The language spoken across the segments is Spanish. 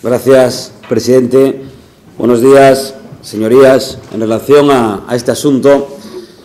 Gracias, presidente. Buenos días, señorías. En relación a este asunto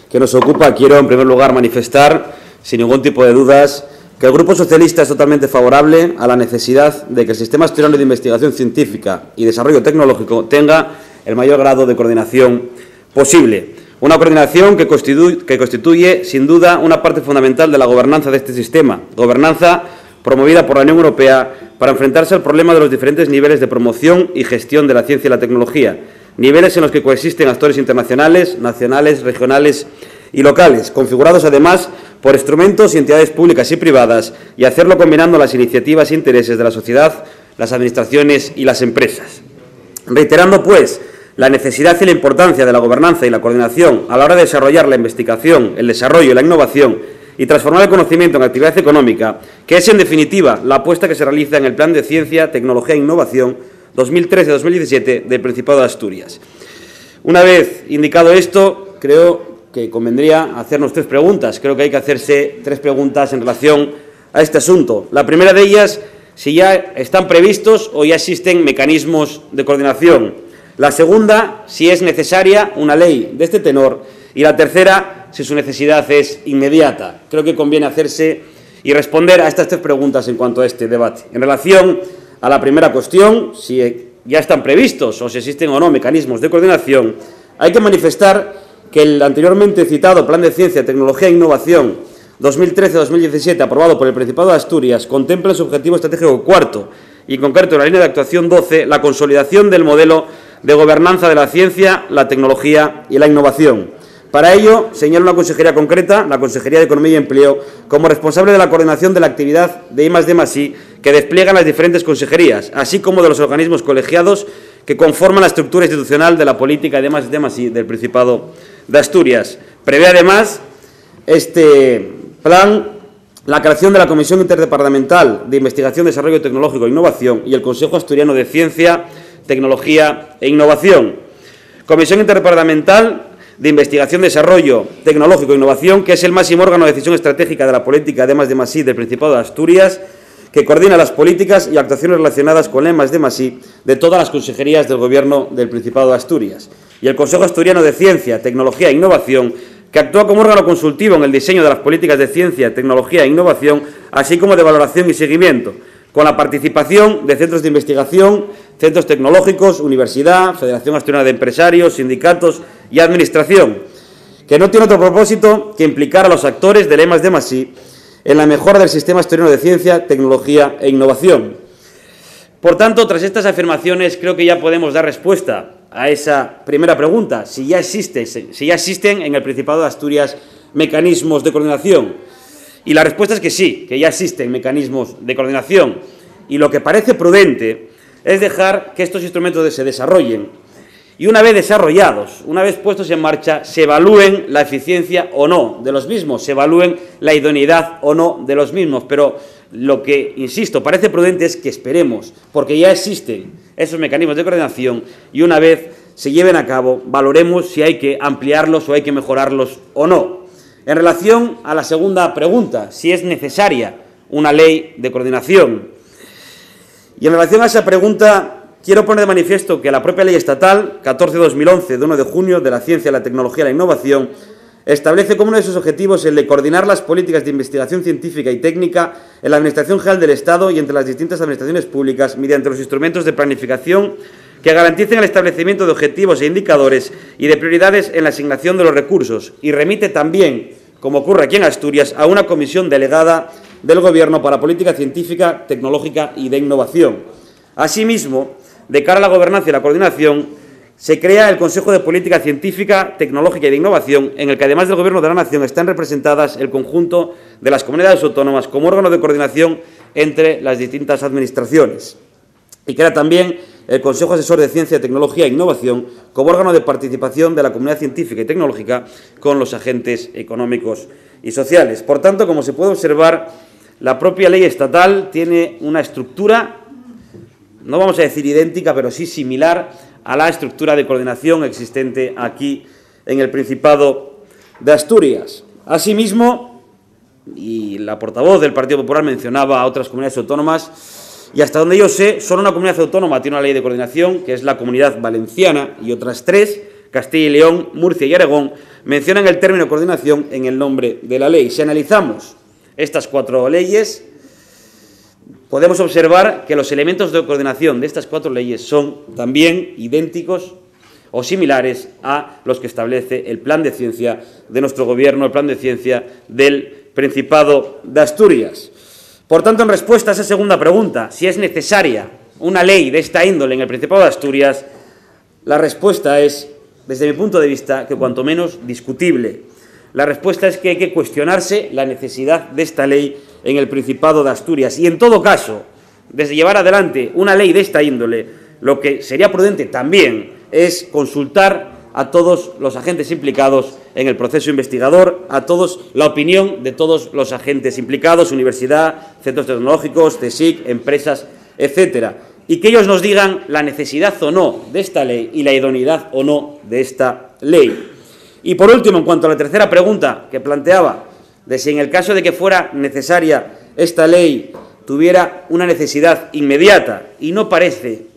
que nos ocupa, quiero en primer lugar manifestar, sin ningún tipo de dudas, que el Grupo Socialista es totalmente favorable a la necesidad de que el Sistema Asturiano de Investigación Científica y Desarrollo Tecnológico tenga el mayor grado de coordinación posible. Una coordinación que constituye, sin duda, una parte fundamental de la gobernanza de este sistema, gobernanza promovida por la Unión Europea para enfrentarse al problema de los diferentes niveles de promoción y gestión de la ciencia y la tecnología, niveles en los que coexisten actores internacionales, nacionales, regionales y locales, configurados además por instrumentos y entidades públicas y privadas, y hacerlo combinando las iniciativas e intereses de la sociedad, las administraciones y las empresas. Reiterando, pues, la necesidad y la importancia de la gobernanza y la coordinación a la hora de desarrollar la investigación, el desarrollo y la innovación y transformar el conocimiento en actividad económica, que es, en definitiva, la apuesta que se realiza en el Plan de Ciencia, Tecnología e Innovación 2013-2017 del Principado de Asturias. Una vez indicado esto, creo que convendría hacernos tres preguntas. Creo que hay que hacerse tres preguntas en relación a este asunto. La primera de ellas, si ya están previstos o ya existen mecanismos de coordinación. La segunda, si es necesaria una ley de este tenor. Y la tercera, si su necesidad es inmediata. Creo que conviene hacerse y responder a estas tres preguntas en cuanto a este debate. En relación a la primera cuestión, si ya están previstos o si existen o no mecanismos de coordinación, hay que manifestar que el anteriormente citado Plan de Ciencia, Tecnología e Innovación 2013-2017, aprobado por el Principado de Asturias, contempla en su objetivo estratégico cuarto y, en concreto, en la línea de actuación 12, la consolidación del modelo de gobernanza de la ciencia, la tecnología y la innovación. Para ello, señala una consejería concreta, la Consejería de Economía y Empleo, como responsable de la coordinación de la actividad de I+D+I que despliegan las diferentes consejerías, así como de los organismos colegiados que conforman la estructura institucional de la política de I+D+I del Principado de Asturias. Prevé, además, este plan la creación de la Comisión Interdepartamental de Investigación, Desarrollo Tecnológico e Innovación y el Consejo Asturiano de Ciencia, Tecnología e Innovación. Comisión Interdepartamental de Investigación, Desarrollo Tecnológico e Innovación, que es el máximo órgano de decisión estratégica de la política de I+D+I del Principado de Asturias, que coordina las políticas y actuaciones relacionadas con el I+D+I de todas las consejerías del Gobierno del Principado de Asturias. Y el Consejo Asturiano de Ciencia, Tecnología e Innovación, que actúa como órgano consultivo en el diseño de las políticas de ciencia, tecnología e innovación, así como de valoración y seguimiento, con la participación de centros de investigación, centros tecnológicos, universidad, Federación Asturiana de Empresarios, sindicatos y administración, que no tiene otro propósito que implicar a los actores del I+D+I en la mejora del sistema asturiano de ciencia, tecnología e innovación. Por tanto, tras estas afirmaciones, creo que ya podemos dar respuesta a esa primera pregunta, si ya existen en el Principado de Asturias mecanismos de coordinación. Y la respuesta es que sí, que ya existen mecanismos de coordinación. Y lo que parece prudente es dejar que estos instrumentos se desarrollen y, una vez desarrollados, una vez puestos en marcha, se evalúen la eficiencia o no de los mismos, se evalúen la idoneidad o no de los mismos. Pero lo que, insisto, parece prudente es que esperemos, porque ya existen esos mecanismos de coordinación y, una vez se lleven a cabo, valoremos si hay que ampliarlos o hay que mejorarlos o no. En relación a la segunda pregunta, si es necesaria una ley de coordinación. Y en relación a esa pregunta, quiero poner de manifiesto que la propia Ley Estatal 14/2011, de 1 de junio, de la Ciencia, la Tecnología y la Innovación, establece como uno de sus objetivos el de coordinar las políticas de investigación científica y técnica en la Administración General del Estado y entre las distintas administraciones públicas mediante los instrumentos de planificación que garanticen el establecimiento de objetivos e indicadores y de prioridades en la asignación de los recursos, y remite también, como ocurre aquí en Asturias, a una comisión delegada del Gobierno para política científica, tecnológica y de innovación. Asimismo, de cara a la gobernanza y la coordinación, se crea el Consejo de Política Científica, Tecnológica y de Innovación, en el que, además del Gobierno de la Nación, están representadas el conjunto de las comunidades autónomas como órgano de coordinación entre las distintas administraciones. Y crea también el Consejo Asesor de Ciencia, Tecnología e Innovación como órgano de participación de la comunidad científica y tecnológica con los agentes económicos y sociales. Por tanto, como se puede observar, la propia ley estatal tiene una estructura, no vamos a decir idéntica, pero sí similar a la estructura de coordinación existente aquí en el Principado de Asturias. Asimismo, y la portavoz del Partido Popular mencionaba a otras comunidades autónomas, y hasta donde yo sé, solo una comunidad autónoma tiene una ley de coordinación, que es la Comunidad Valenciana, y otras 3, Castilla y León, Murcia y Aragón, mencionan el término coordinación en el nombre de la ley. Si analizamos estas 4 leyes, podemos observar que los elementos de coordinación de estas 4 leyes son también idénticos o similares a los que establece el plan de ciencia de nuestro Gobierno, el plan de ciencia del Principado de Asturias. Por tanto, en respuesta a esa segunda pregunta, si es necesaria una ley de esta índole en el Principado de Asturias, la respuesta es, desde mi punto de vista, que cuanto menos discutible. La respuesta es que hay que cuestionarse la necesidad de esta ley en el Principado de Asturias. Y, en todo caso, desde llevar adelante una ley de esta índole, lo que sería prudente también es consultar a todos los agentes implicados en el proceso investigador, a todos la opinión de todos los agentes implicados, universidad, centros tecnológicos, CSIC, empresas, etcétera, y que ellos nos digan la necesidad o no de esta ley y la idoneidad o no de esta ley. Y, por último, en cuanto a la tercera pregunta que planteaba, de si en el caso de que fuera necesaria esta ley tuviera una necesidad inmediata, y no parece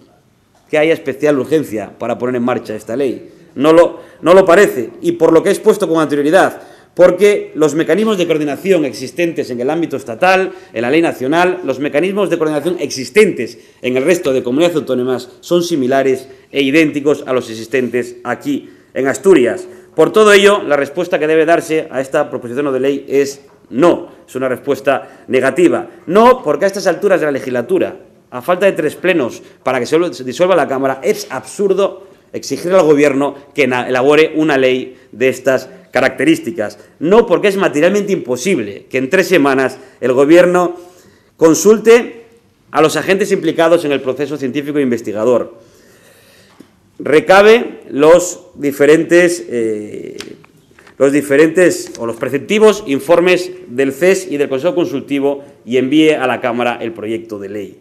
que haya especial urgencia para poner en marcha esta ley. No lo parece, y por lo que he expuesto con anterioridad, porque los mecanismos de coordinación existentes en el ámbito estatal, en la ley nacional, los mecanismos de coordinación existentes en el resto de comunidades autónomas son similares e idénticos a los existentes aquí en Asturias. Por todo ello, la respuesta que debe darse a esta proposición no de ley es no, es una respuesta negativa. No, porque a estas alturas de la legislatura, a falta de 3 plenos para que se disuelva la Cámara, es absurdo exigir al Gobierno que elabore una ley de estas características. No, porque es materialmente imposible que en 3 semanas el Gobierno consulte a los agentes implicados en el proceso científico e investigador, recabe los diferentes o los preceptivos informes del CES y del Consejo Consultivo y envíe a la Cámara el proyecto de ley.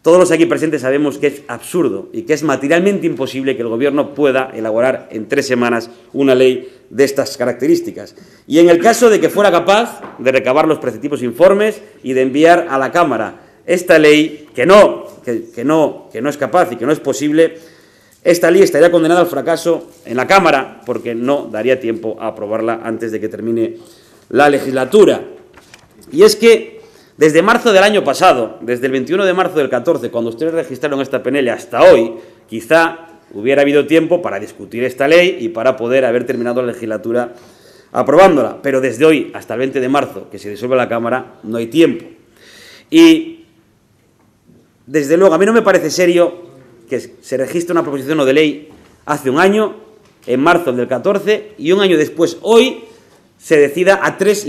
Todos los aquí presentes sabemos que es absurdo y que es materialmente imposible que el Gobierno pueda elaborar en 3 semanas una ley de estas características. Y en el caso de que fuera capaz de recabar los preceptivos informes y de enviar a la Cámara esta ley, que no es capaz y que no es posible, esta ley estaría condenada al fracaso en la Cámara porque no daría tiempo a aprobarla antes de que termine la legislatura. Y es que desde marzo del año pasado, desde el 21 de marzo del 14, cuando ustedes registraron esta PNL, hasta hoy, quizá hubiera habido tiempo para discutir esta ley y para poder haber terminado la legislatura aprobándola. Pero desde hoy hasta el 20 de marzo, que se disuelve la Cámara, no hay tiempo. Y, desde luego, a mí no me parece serio que se registre una proposición no de ley hace un año, en marzo del 14, y un año después, hoy, se decida a 3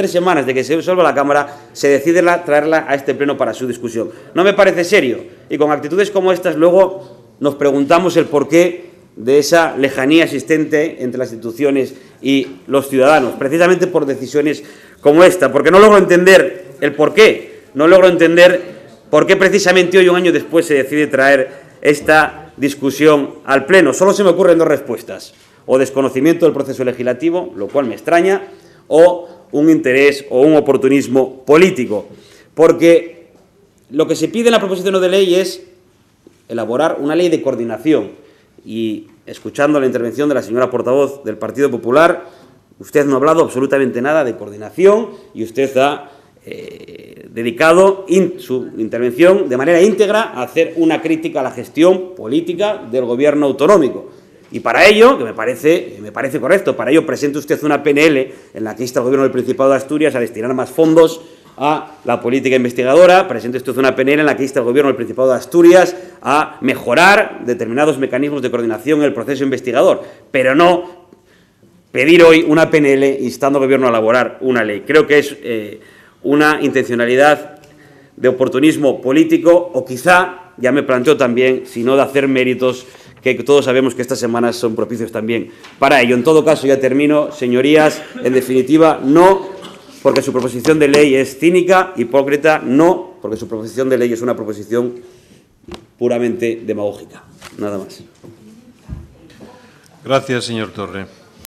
semanas de que se disuelva la Cámara, se decide traerla a este pleno para su discusión. No me parece serio, y con actitudes como estas luego nos preguntamos el porqué de esa lejanía existente entre las instituciones y los ciudadanos, precisamente por decisiones como esta, porque no logro entender el porqué, no logro entender por qué precisamente hoy, un año después, se decide traer esta discusión al pleno. Solo se me ocurren 2 respuestas: o desconocimiento del proceso legislativo, lo cual me extraña, o un interés o un oportunismo político. Porque lo que se pide en la proposición no de ley es elaborar una ley de coordinación. Y, escuchando la intervención de la señora portavoz del Partido Popular, usted no ha hablado absolutamente nada de coordinación y usted ha dedicado su intervención de manera íntegra a hacer una crítica a la gestión política del Gobierno autonómico. Y para ello, que me parece correcto, para ello presente usted una PNL en la que insta al Gobierno del Principado de Asturias a destinar más fondos a la política investigadora, presente usted una PNL en la que insta al Gobierno del Principado de Asturias a mejorar determinados mecanismos de coordinación en el proceso investigador, pero no pedir hoy una PNL instando al Gobierno a elaborar una ley. Creo que es una intencionalidad de oportunismo político, o quizá, ya me planteo también, si no de hacer méritos, que todos sabemos que estas semanas son propicios también para ello. En todo caso, ya termino, señorías, en definitiva, no porque su proposición de ley es cínica, hipócrita, no porque su proposición de ley es una proposición puramente demagógica. Nada más. Gracias, señor Torre.